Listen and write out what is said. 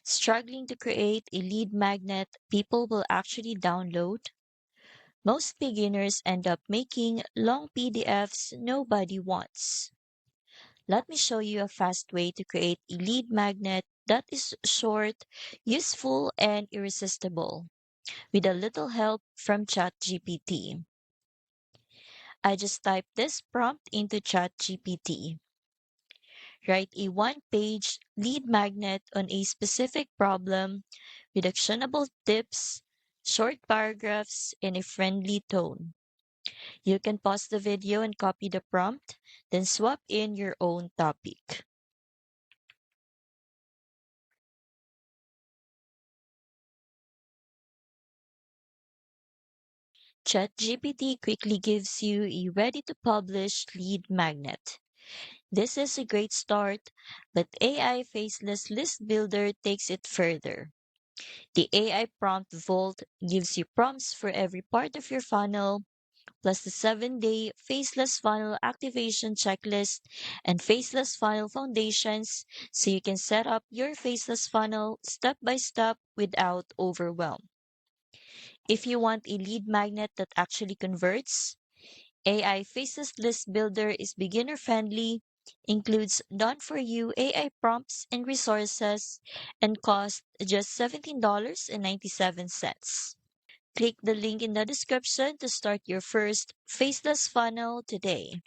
Struggling to create a lead magnet people will actually download? Most beginners end up making long PDFs nobody wants. Let me show you a fast way to create a lead magnet that is short, useful, and irresistible with a little help from ChatGPT. I just type this prompt into ChatGPT. Write a one-page lead magnet on a specific problem with actionable tips, short paragraphs, and a friendly tone. You can pause the video and copy the prompt, then swap in your own topic. ChatGPT quickly gives you a ready-to-publish lead magnet. This is a great start, but AI Faceless List Builder takes it further. The AI Prompt Vault gives you prompts for every part of your funnel, plus the 7-day Faceless Funnel Activation Checklist and Faceless Funnel Foundations, so you can set up your Faceless Funnel step by step without overwhelm. If you want a lead magnet that actually converts, AI Faceless List Builder is beginner friendly, includes done for you AI prompts and resources, and costs just $17.97. Click the link in the description to start your first Faceless funnel today.